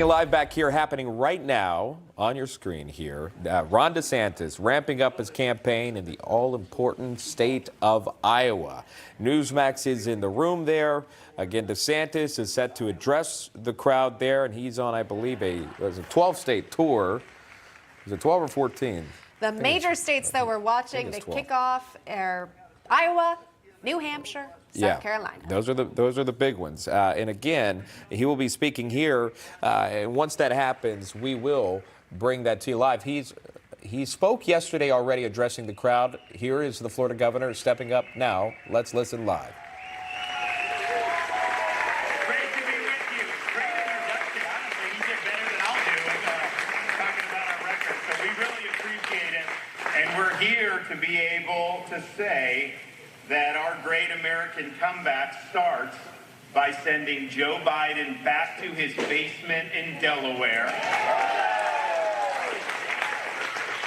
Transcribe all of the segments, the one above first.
Live back here happening right now on your screen here. Ron DeSantis ramping up his campaign in the all-important state of Iowa. Newsmax is in the room there. Again, DeSantis is set to address the crowd there, and he's on, I believe, a 12-state tour. Is it 12 or 14? The major states that we're watching, the kickoff are Iowa, New Hampshire, South Carolina. Those are the big ones. And again, he will be speaking here. And once that happens, we will bring that to you live. He spoke yesterday already addressing the crowd. Here is the Florida governor stepping up now. Let's listen live. Great to be with you. Great introduction. Honestly, he did better than I'll do talking about our record. So we really appreciate it. And we're here to be able to say that our great American comeback starts by sending Joe Biden back to his basement in Delaware.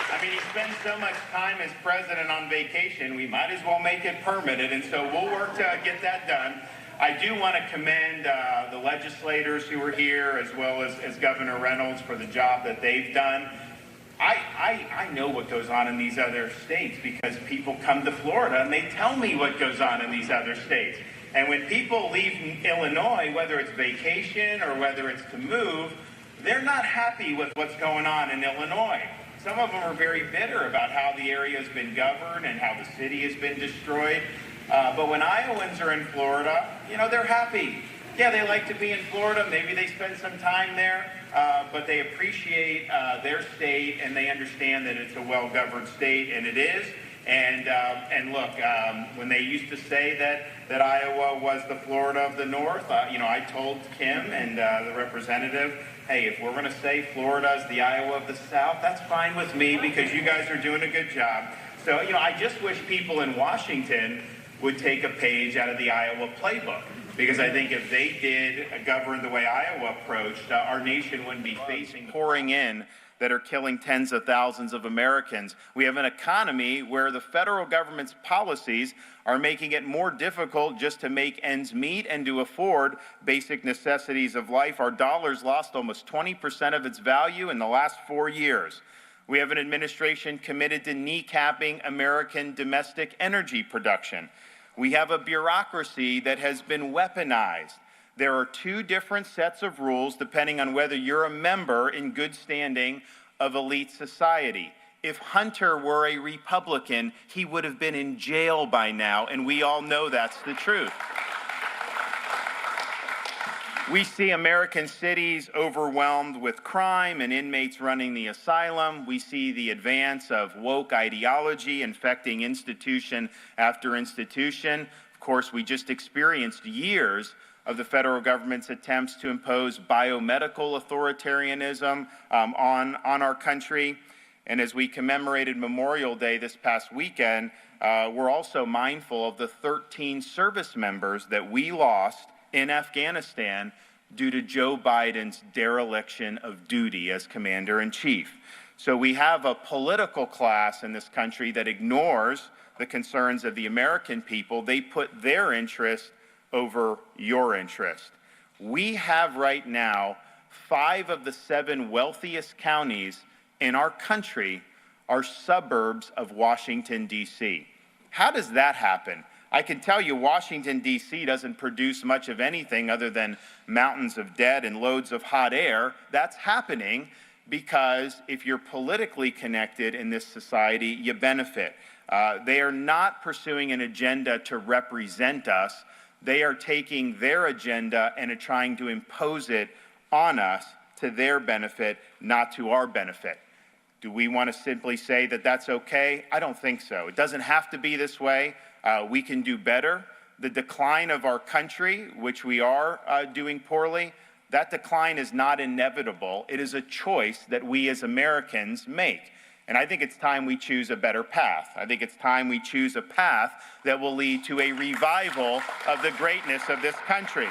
I mean, he spends so much time as president on vacation, we might as well make it permanent, and so we'll work to get that done. I do want to commend the legislators who are here, as well as Governor Reynolds, for the job that they've done. I know what goes on in these other states because people come to Florida and they tell me what goes on in these other states. And when people leave Illinois, whether it's vacation or whether it's to move, they're not happy with what's going on in Illinois. Some of them are very bitter about how the area has been governed and how the city has been destroyed. But when Iowans are in Florida, you know, they're happy. Yeah, they like to be in Florida. Maybe they spend some time there, but they appreciate their state and they understand that it's a well-governed state, and it is. And look, when they used to say that Iowa was the Florida of the North, you know, I told Kim and the representative, hey, if we're going to say Florida is the Iowa of the South, that's fine with me because you guys are doing a good job. So, you know, I just wish people in Washington would take a page out of the Iowa playbook. Because I think if they did govern the way Iowa approached, our nation wouldn't be facing pouring in that are killing tens of thousands of Americans. We have an economy where the federal government's policies are making it more difficult just to make ends meet and to afford basic necessities of life. Our dollar's lost almost 20% of its value in the last 4 years. We have an administration committed to kneecapping American domestic energy production. We have a bureaucracy that has been weaponized. There are two different sets of rules depending on whether you're a member in good standing of elite society. If Hunter were a Republican, he would have been in jail by now, and we all know that's the truth. We see American cities overwhelmed with crime and inmates running the asylum. We see the advance of woke ideology infecting institution after institution. Of course, we just experienced years of the federal government's attempts to impose biomedical authoritarianism on our country. And as we commemorated Memorial Day this past weekend, we're also mindful of the 13 service members that we lost in Afghanistan due to Joe Biden's dereliction of duty as commander-in-chief. So we have a political class in this country that ignores the concerns of the American people. They put their interest over your interest. We have right now 5 of the 7 wealthiest counties in our country are suburbs of Washington, D.C. How does that happen? I can tell you Washington, D.C. doesn't produce much of anything other than mountains of debt and loads of hot air. That's happening because if you're politically connected in this society, you benefit. They are not pursuing an agenda to represent us. They are taking their agenda and are trying to impose it on us to their benefit, not to our benefit. Do we want to simply say that that's okay? I don't think so. It doesn't have to be this way. We can do better. The decline of our country, which we are doing poorly, that decline is not inevitable. It is a choice that we as Americans make. And I think it's time we choose a better path. I think it's time we choose a path that will lead to a revival of the greatness of this country.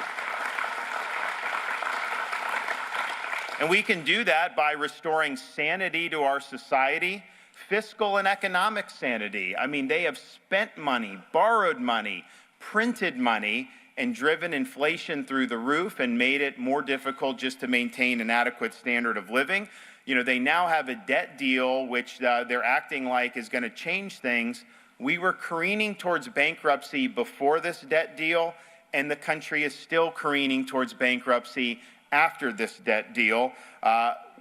And we can do that by restoring sanity to our society, fiscal and economic sanity. I mean, they have spent money, borrowed money, printed money, and driven inflation through the roof and made it more difficult just to maintain an adequate standard of living. You know, they now have a debt deal, which they're acting like is going to change things. We were careening towards bankruptcy before this debt deal, and the country is still careening towards bankruptcy after this debt deal.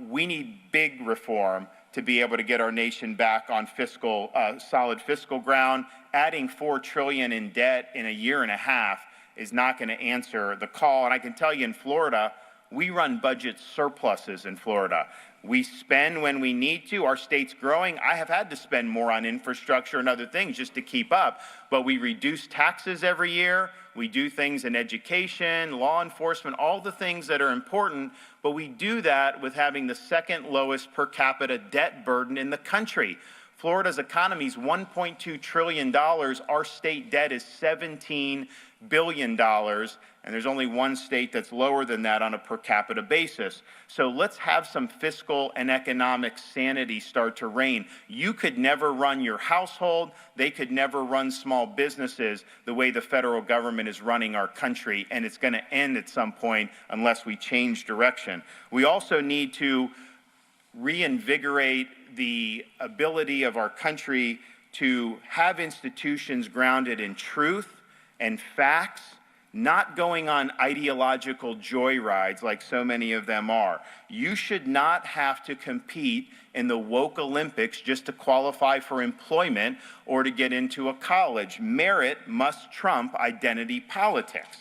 We need big reform to be able to get our nation back on solid fiscal ground. Adding $4 trillion in debt in a year and a half is not going to answer the call. And I can tell you in Florida, we run budget surpluses in Florida. We spend when we need to. Our state's growing. I have had to spend more on infrastructure and other things just to keep up, but we reduce taxes every year. We do things in education, law enforcement, all the things that are important, but we do that with having the second lowest per capita debt burden in the country. Florida's economy is $1.2 trillion. Our state debt is $17 billion, and there's only one state that's lower than that on a per capita basis. So let's have some fiscal and economic sanity start to reign. You could never run your household. They could never run small businesses the way the federal government is running our country, and it's going to end at some point unless we change direction. We also need to reinvigorate the ability of our country to have institutions grounded in truth and facts, not going on ideological joyrides like so many of them are. You should not have to compete in the woke Olympics just to qualify for employment or to get into a college. Merit must trump identity politics.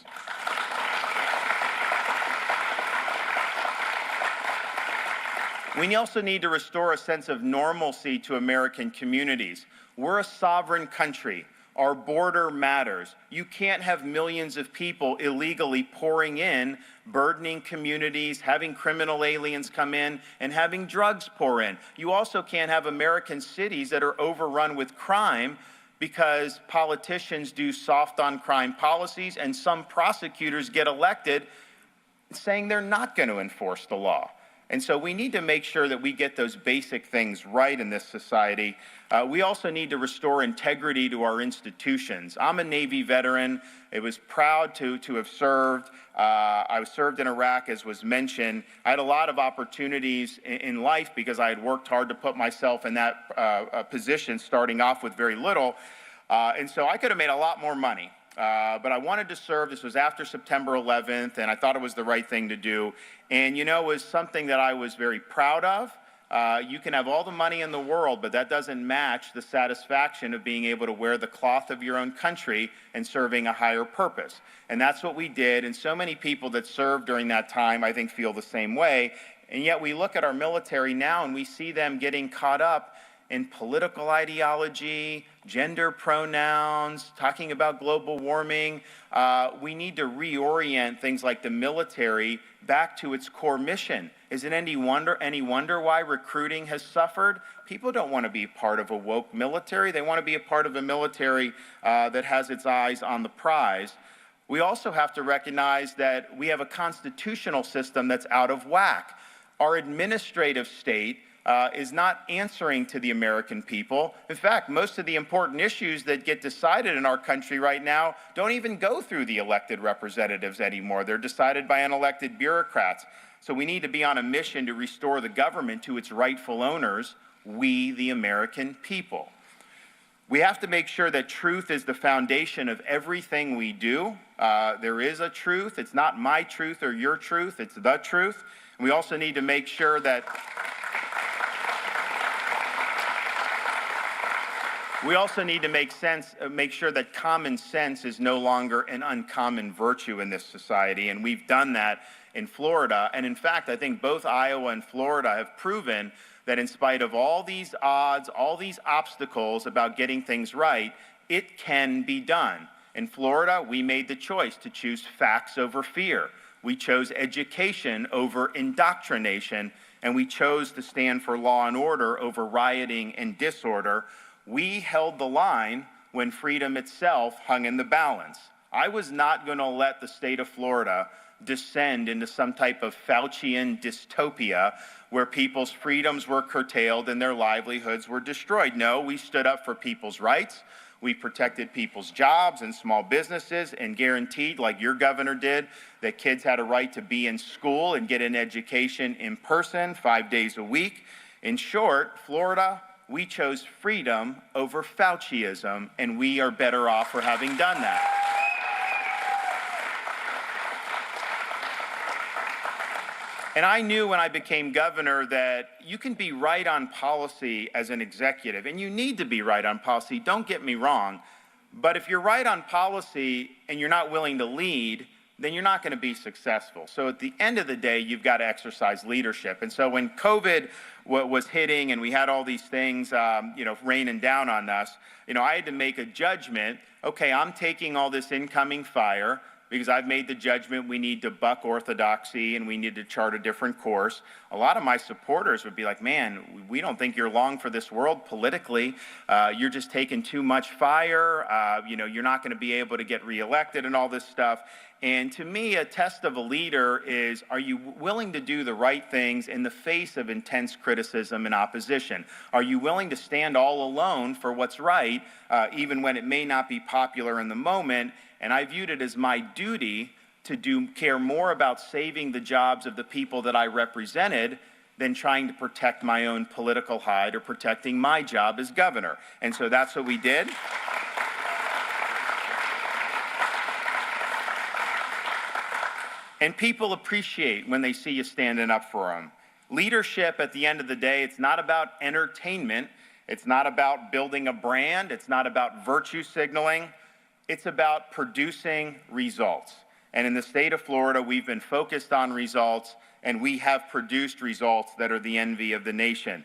We also need to restore a sense of normalcy to American communities. We're a sovereign country. Our border matters. You can't have millions of people illegally pouring in, burdening communities, having criminal aliens come in, and having drugs pour in. You also can't have American cities that are overrun with crime because politicians do soft on crime policies and some prosecutors get elected saying they're not going to enforce the law. And so we need to make sure that we get those basic things right in this society. We also need to restore integrity to our institutions. I'm a Navy veteran. I was proud to have served. I served in Iraq, as was mentioned. I had a lot of opportunities in life because I had worked hard to put myself in that position, starting off with very little. And so I could have made a lot more money. But I wanted to serve. This was after September 11th, and I thought it was the right thing to do. And, you know, it was something that I was very proud of. You can have all the money in the world, but that doesn't match the satisfaction of being able to wear the cloth of your own country and serving a higher purpose. And that's what we did. And so many people that served during that time, I think, feel the same way. And yet we look at our military now and we see them getting caught up in political ideology, gender pronouns, talking about global warming. We need to reorient things like the military back to its core mission. Is it any wonder why recruiting has suffered? People don't want to be part of a woke military. They want to be a part of a military that has its eyes on the prize. We also have to recognize that we have a constitutional system that's out of whack. Our administrative state is not answering to the American people. In fact, most of the important issues that get decided in our country right now don't even go through the elected representatives anymore. They're decided by unelected bureaucrats. So we need to be on a mission to restore the government to its rightful owners, we, the American people. We have to make sure that truth is the foundation of everything we do. There is a truth. It's not my truth or your truth. It's the truth. And we also need to make sure that make sure that common sense is no longer an uncommon virtue in this society, and we've done that in Florida. And in fact, I think both Iowa and Florida have proven that in spite of all these odds, all these obstacles about getting things right, it can be done. In Florida, we made the choice to choose facts over fear. We chose education over indoctrination, and we chose to stand for law and order over rioting and disorder. We held the line when freedom itself hung in the balance. I was not going to let the state of Florida descend into some type of Faucian dystopia where people's freedoms were curtailed and their livelihoods were destroyed. No, we stood up for people's rights. We protected people's jobs and small businesses and guaranteed, like your governor did, that kids had a right to be in school and get an education in person 5 days a week. In short, Florida, we chose freedom over Fauciism, and we are better off for having done that. And I knew when I became governor that you can be right on policy as an executive, and you need to be right on policy, don't get me wrong. But if you're right on policy and you're not willing to lead, then you're not going to be successful. So at the end of the day, you've got to exercise leadership. And so when COVID was hitting and we had all these things, raining down on us, I had to make a judgment. Okay, I'm taking all this incoming fire because I've made the judgment we need to buck orthodoxy and we need to chart a different course. A lot of my supporters would be like, man, we don't think you're long for this world politically. You're just taking too much fire. You're not going to be able to get reelected and all this stuff. And to me, a test of a leader is, are you willing to do the right things in the face of intense criticism and opposition? Are you willing to stand all alone for what's right, even when it may not be popular in the moment? And I viewed it as my duty to care more about saving the jobs of the people that I represented than trying to protect my own political hide or protecting my job as governor. And so that's what we did. And people appreciate when they see you standing up for them. Leadership, at the end of the day, it's not about entertainment. It's not about building a brand. It's not about virtue signaling. It's about producing results. And in the state of Florida, we've been focused on results, and we have produced results that are the envy of the nation.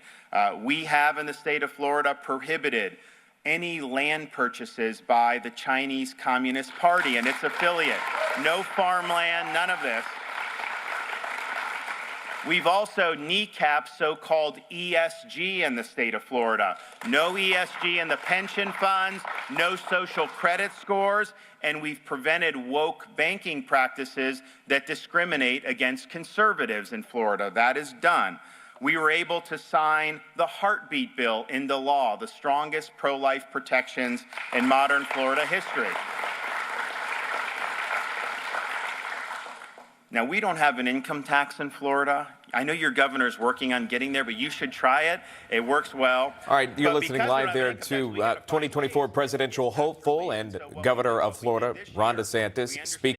We have, in the state of Florida, prohibited any land purchases by the Chinese Communist Party and its affiliate. No farmland, none of this. We've also kneecapped so-called ESG in the state of Florida. No ESG in the pension funds, no social credit scores, and we've prevented woke banking practices that discriminate against conservatives in Florida. That is done. We were able to sign the heartbeat bill into law, the strongest pro-life protections in modern Florida history. Now, we don't have an income tax in Florida. I know your governor is working on getting there, but you should try it. It works well. All right, you're listening live there to 2024 presidential hopeful and governor of Florida, Ron DeSantis, speaking.